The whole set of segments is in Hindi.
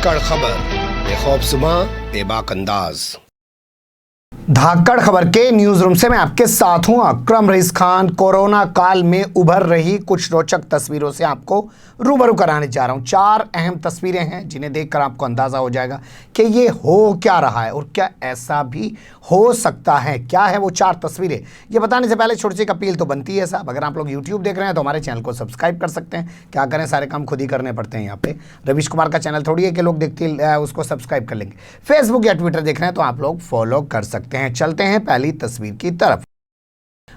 धाकड़ खबर बेखौफसुमा बेबाक अंदाज। धाकड़ खबर के न्यूज रूम से मैं आपके साथ हूं अकरम रईस खान। कोरोना काल में उभर रही कुछ रोचक तस्वीरों से आपको रूबरू कराने जा रहा हूं। 4 अहम तस्वीरें हैं जिन्हें देखकर आपको अंदाजा हो जाएगा कि ये हो क्या रहा है और क्या ऐसा भी हो सकता है। क्या है वो 4 तस्वीरें, ये बताने से पहले छोटी सी अपील तो बनती है साहब। अगर आप लोग यूट्यूब देख रहे हैं तो हमारे चैनल को सब्सक्राइब कर सकते हैं। क्या करें, सारे काम खुद ही करने पड़ते हैं। यहाँ पे रवीश कुमार का चैनल थोड़ी है कि लोग देखते उसको सब्सक्राइब कर लेंगे। फेसबुक या ट्विटर देख रहे हैं तो आप लोग फॉलो कर सकते हैं। चलते हैं पहली तस्वीर की तरफ।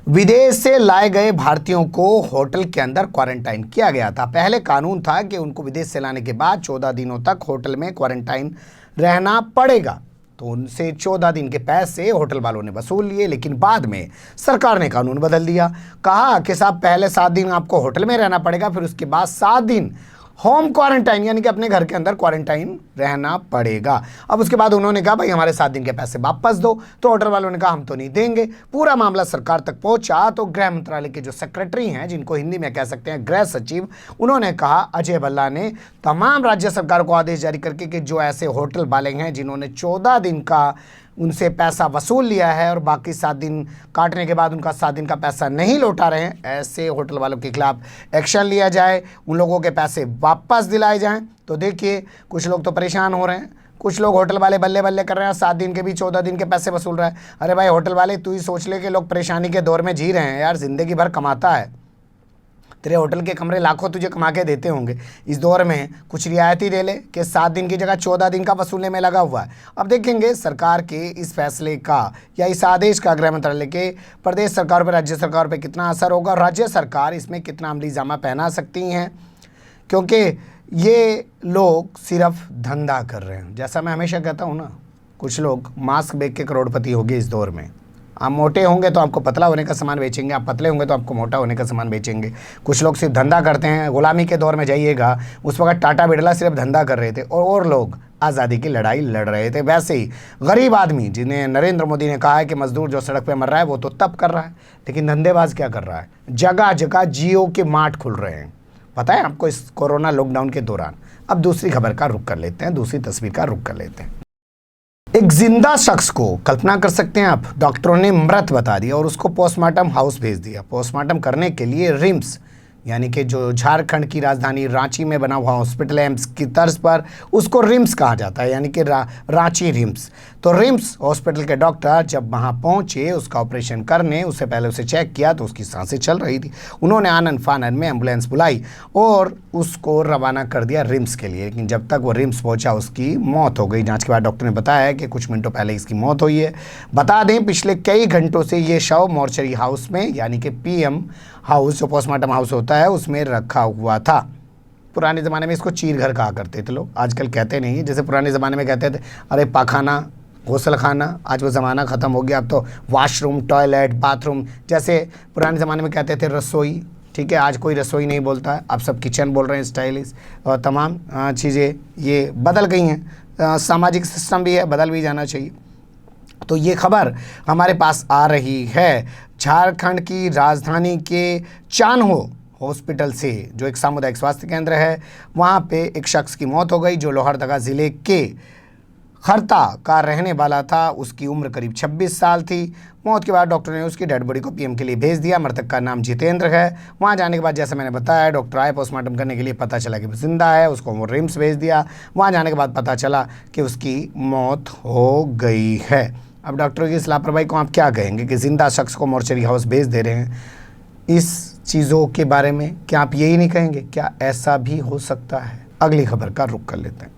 विदेश से लाए गए भारतीयों को होटल के अंदर क्वारंटाइन किया गया था। पहले कानून था कि उनको विदेश से लाने के बाद 14 दिनों तक होटल में क्वारंटाइन रहना पड़ेगा, तो उनसे 14 दिन के पैसे होटल वालों ने वसूल लिए। लेकिन बाद में सरकार ने कानून बदल दिया। कहा कि साहब पहले 7 दिन आपको होटल में रहना पड़ेगा, फिर उसके बाद 7 दिन होम क्वारंटाइन यानी कि अपने घर के अंदर क्वारंटाइन रहना पड़ेगा। अब उसके बाद उन्होंने कहा भाई हमारे 7 दिन के पैसे वापस दो, तो होटल वालों ने कहा हम तो नहीं देंगे। पूरा मामला सरकार तक पहुंचा तो गृह मंत्रालय के जो सेक्रेटरी हैं, जिनको हिंदी में कह सकते हैं गृह सचिव, उन्होंने कहा, अजय भल्ला ने तमाम राज्य सरकार को आदेश जारी करके कि जो ऐसे होटल वाले हैं जिन्होंने 14 दिन का उनसे पैसा वसूल लिया है और बाकी 7 दिन काटने के बाद उनका 7 दिन का पैसा नहीं लौटा रहे हैं, ऐसे होटल वालों के खिलाफ एक्शन लिया जाए, उन लोगों के पैसे वापस दिलाए जाएं। तो देखिए कुछ लोग तो परेशान हो रहे हैं, कुछ लोग होटल वाले बल्ले बल्ले कर रहे हैं, 7 दिन के भी 14 दिन के पैसे वसूल रहा है। अरे भाई होटल वाले, तू ही सोच ले कि लोग परेशानी के दौर में जी रहे हैं यार, ज़िंदगी भर कमाता है, तेरे होटल के कमरे लाखों तुझे कमा के देते होंगे, इस दौर में कुछ रियायती दे ले कि 7 दिन की जगह 14 दिन का वसूलने में लगा हुआ है। अब देखेंगे सरकार के इस फैसले का या इस आदेश का गृह मंत्रालय के प्रदेश सरकार पर, राज्य सरकार पर कितना असर होगा, राज्य सरकार इसमें कितना अमली जामा पहना सकती हैं, क्योंकि ये लोग सिर्फ धंधा कर रहे हैं। जैसा मैं हमेशा कहता हूँ ना, कुछ लोग मास्क बेच के करोड़पति हो गए इस दौर में। आप मोटे होंगे तो आपको पतला होने का सामान बेचेंगे, आप पतले होंगे तो आपको मोटा होने का सामान बेचेंगे। कुछ लोग सिर्फ धंधा करते हैं। गुलामी के दौर में जाइएगा, उस वक्त टाटा बिरला सिर्फ धंधा कर रहे थे और लोग आज़ादी की लड़ाई लड़ रहे थे। वैसे ही गरीब आदमी, जिन्हें नरेंद्र मोदी ने कहा है कि मजदूर जो सड़क पे मर रहा है वो तो तब कर रहा है, लेकिन धंधेबाज क्या कर रहा है, जगह जगह जियो के मार्ट खुल रहे हैं, पता है आपको, इस कोरोना लॉकडाउन के दौरान। अब दूसरी खबर का रुख कर लेते हैं, दूसरी तस्वीर का रुख कर लेते हैं। एक जिंदा शख्स को, कल्पना कर सकते हैं आप, डॉक्टरों ने मृत बता दिया और उसको पोस्टमार्टम हाउस भेज दिया। पोस्टमार्टम करने के लिए रिम्स यानी कि जो झारखंड की राजधानी रांची में बना हुआ हॉस्पिटल एम्स की तर्ज पर उसको रिम्स कहा जाता है, यानी कि रांची रिम्स। तो रिम्स हॉस्पिटल के डॉक्टर जब वहां पहुंचे उसका ऑपरेशन करने, उससे पहले उसे चेक किया तो उसकी सांसें चल रही थी। उन्होंने आनन फानन में एम्बुलेंस बुलाई और उसको रवाना कर दिया रिम्स के लिए। लेकिन जब तक वो रिम्स पहुंचा उसकी मौत हो गई। जांच के बाद डॉक्टर ने बताया कि कुछ मिनटों पहले इसकी मौत हुई है। बता दें पिछले कई घंटों से ये शव मॉर्चरी हाउस में, यानी कि PM हाउस जो पोस्टमार्टम हाउस होता है उसमें रखा हुआ था। पुराने ज़माने में इसको चीर घर कहा करते थे लोग, आजकल कहते नहीं है। जैसे पुराने ज़माने में कहते थे अरे पाखाना, गौसल खाना, आज वो ज़माना ख़त्म हो गया। अब तो वॉशरूम, टॉयलेट, बाथरूम, जैसे पुराने ज़माने में कहते थे रसोई, ठीक है, आज कोई रसोई नहीं बोलता है, अब सब किचन बोल रहे हैं, स्टाइलिश, और तमाम चीज़ें ये बदल गई हैं। सामाजिक सिस्टम भी है, बदल भी जाना चाहिए। तो ये खबर हमारे पास आ रही है झारखंड की राजधानी के चान्हो हॉस्पिटल से, जो एक सामुदायिक स्वास्थ्य केंद्र है। वहाँ पे एक शख्स की मौत हो गई जो लोहरदगा ज़िले के खरता का रहने वाला था। उसकी उम्र करीब 26 साल थी। मौत के बाद डॉक्टर ने उसकी डेड बॉडी को PM के लिए भेज दिया। मृतक का नाम जितेंद्र है। वहाँ जाने के बाद जैसा मैंने बताया, डॉक्टर आए पोस्टमार्टम करने के लिए, पता चला कि वो जिंदा है। उसको वो रिम्स भेज दिया। वहाँ जाने के बाद पता चला कि उसकी मौत हो गई है। अब डॉक्टरों की इस लापरवाही को आप क्या कहेंगे कि जिंदा शख्स को मॉर्चरी हाउस भेज दे रहे हैं। इस चीज़ों के बारे में क्या आप यही नहीं कहेंगे, क्या ऐसा भी हो सकता है? अगली खबर का रुख कर लेते हैं।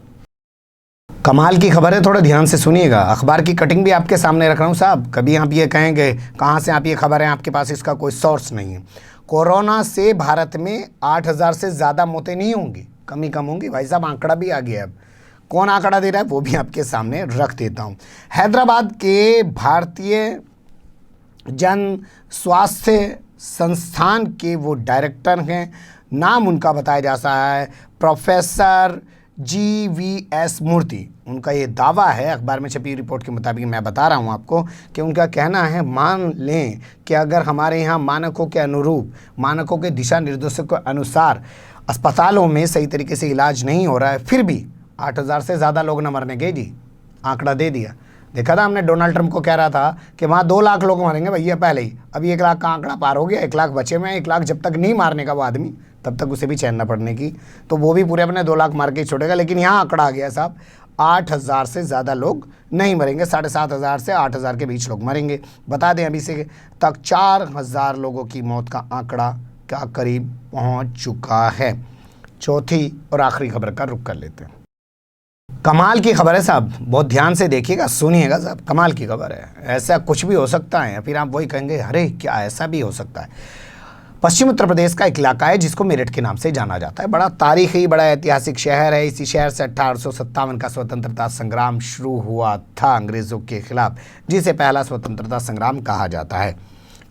कमाल की खबर है, थोड़ा ध्यान से सुनिएगा। अखबार की कटिंग भी आपके सामने रख रहा हूँ साहब। कभी आप ये कहेंगे कहाँ से आप ये खबर है, आपके पास इसका कोई सोर्स नहीं है। कोरोना से भारत में 8,000 से ज़्यादा मौतें नहीं होंगी, कम होंगी भाई साहब। आंकड़ा भी आ गया है। अब कौन आंकड़ा दे रहा है वो भी आपके सामने रख देता हूँ। हैदराबाद के भारतीय जन स्वास्थ्य संस्थान के वो डायरेक्टर हैं, नाम उनका बताया जा रहा है प्रोफेसर GVS मूर्ति। उनका ये दावा है, अखबार में छपी रिपोर्ट के मुताबिक मैं बता रहा हूँ आपको, कि उनका कहना है, मान लें कि अगर हमारे यहाँ मानकों के अनुरूप, मानकों के दिशा निर्देशों के अनुसार अस्पतालों में सही तरीके से इलाज नहीं हो रहा है, फिर भी 8,000 से ज़्यादा लोग न मरने के जी, आंकड़ा दे दिया। देखा था हमने, डोनाल्ड ट्रंप को कह रहा था कि वहाँ 2 लाख लोग मरेंगे भैया पहले ही, अभी 1 लाख का आंकड़ा पार हो गया, 1 लाख बचे हुए हैं। 1 लाख जब तक नहीं मारने का वो आदमी, तब तक उसे भी चैन न पड़ने की, तो वो भी पूरे अपने 2 लाख मार के ही छोड़ेगा। लेकिन यहाँ आंकड़ा आ गया साहब, 8,000 से ज़्यादा लोग नहीं मरेंगे, 7,500 से 8,000 के बीच लोग मरेंगे। बता दें अभी से तक 4,000 लोगों की मौत का आंकड़ा का करीब पहुँच चुका है। चौथी और आखिरी खबर का रुख कर लेते हैं। कमाल की खबर है साहब, बहुत ध्यान से देखिएगा, सुनिएगा साहब, कमाल की खबर है। ऐसा कुछ भी हो सकता है, फिर आप वही कहेंगे अरे क्या ऐसा भी हो सकता है। पश्चिम उत्तर प्रदेश का एक इलाका है जिसको मेरठ के नाम से जाना जाता है। बड़ा तारीखी, बड़ा ऐतिहासिक शहर है। इसी शहर से 1857 का स्वतंत्रता संग्राम शुरू हुआ था अंग्रेज़ों के खिलाफ, जिसे पहला स्वतंत्रता संग्राम कहा जाता है।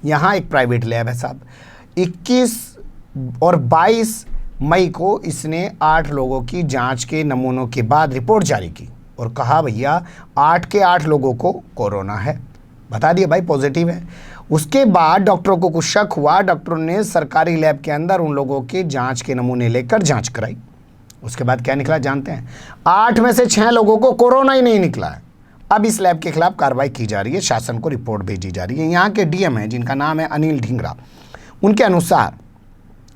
यहाँ एक प्राइवेट लैब है साहब। 21 और 22 मई को इसने 8 लोगों की जांच के नमूनों के बाद रिपोर्ट जारी की और कहा भैया 8 के 8 लोगों को कोरोना है। बता दिया भाई पॉजिटिव है। उसके बाद डॉक्टरों को कुछ शक हुआ, डॉक्टरों ने सरकारी लैब के अंदर उन लोगों के जांच के नमूने लेकर जांच कराई। उसके बाद क्या निकला जानते हैं? 8 में से 6 लोगों को कोरोना ही नहीं निकला है। अब इस लैब के खिलाफ कार्रवाई की जा रही है, शासन को रिपोर्ट भेजी जा रही है। यहाँ के डीएम हैं जिनका नाम है अनिल ढींगरा, उनके अनुसार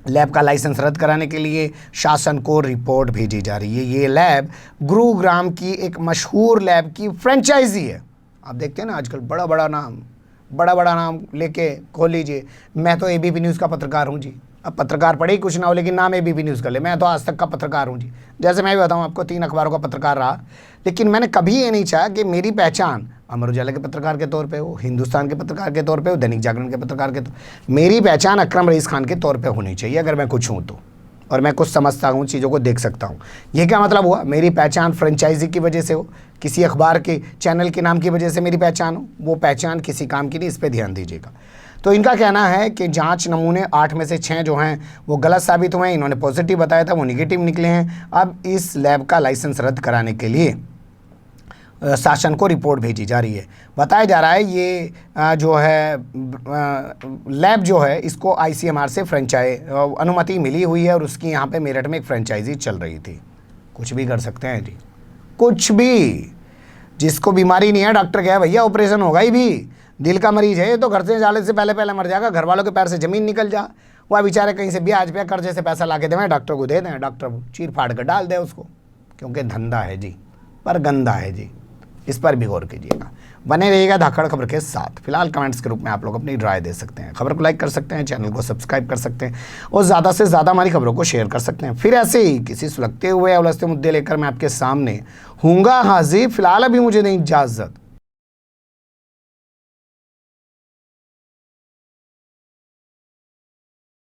लैब का लाइसेंस रद्द कराने के लिए शासन को रिपोर्ट भेजी जा रही है। ये लैब गुरुग्राम की एक मशहूर लैब की फ्रेंचाइजी है। आप देखते हैं ना आजकल बड़ा बड़ा नाम लेके खोल लीजिए। मैं तो एबीपी न्यूज़ का पत्रकार हूँ जी। अब पत्रकार पढ़े ही कुछ ना हो, लेकिन नाम एबीपी न्यूज़ कर ले। मैं तो आज तक का पत्रकार हूँ जी। जैसे मैं भी बताऊँ आपको, 3 अखबारों का पत्रकार रहा, लेकिन मैंने कभी ये नहीं चाहा कि मेरी पहचान अमर उजाला के पत्रकार के तौर पे हो, हिंदुस्तान के पत्रकार के तौर पे हो, दैनिक जागरण के पत्रकार के तौर, मेरी पहचान अकरम रईस खान के तौर पे होनी चाहिए अगर मैं कुछ हूँ तो, और मैं कुछ समझता हूँ, चीज़ों को देख सकता हूँ। ये क्या मतलब हुआ? मेरी पहचान फ्रेंचाइजी की वजह से हो, किसी अखबार के चैनल के नाम की वजह से मेरी पहचान हो, वो पहचान किसी काम की नहीं, इस पर ध्यान दीजिएगा। तो इनका कहना है कि जांच नमूने 8 में से 6 जो हैं वो गलत साबित हुए हैं। इन्होंने पॉजिटिव बताया था, वो निगेटिव निकले हैं। अब इस लैब का लाइसेंस रद्द कराने के लिए शासन को रिपोर्ट भेजी जा रही है। बताया जा रहा है ये जो है लैब जो है इसको आईसीएमआर से अनुमति मिली हुई है और उसकी यहाँ पे मेरठ में एक फ्रेंचाइजी चल रही थी। कुछ भी कर सकते हैं जी, कुछ भी। जिसको बीमारी नहीं है डॉक्टर क्या है भैया, ऑपरेशन होगा ही भी। दिल का मरीज है तो घर से जाने से पहले मर जाएगा, घर वालों के पैर से ज़मीन निकल जा, वह बेचारे कहीं से ब्याज पे कर्जे से पैसा ला के दें, डॉक्टर को दे दें, डॉक्टर चीर फाड़ कर डाल दे उसको, क्योंकि धंधा है जी, पर गंदा है जी। इस पर भी गौर कीजिएगा। बने रहिएगा धाकड़ खबर के साथ। फिलहाल कमेंट्स के रूप में आप लोग अपनी राय दे सकते हैं, खबर को लाइक कर सकते हैं, चैनल को सब्सक्राइब कर सकते हैं और ज़्यादा से ज़्यादा हमारी खबरों को शेयर कर सकते हैं। फिर ऐसे ही किसी सुलगते हुए या उलझते मुद्दे लेकर मैं आपके सामने हूँगा हाजिर। फिलहाल अभी मुझे नहीं इजाज़त।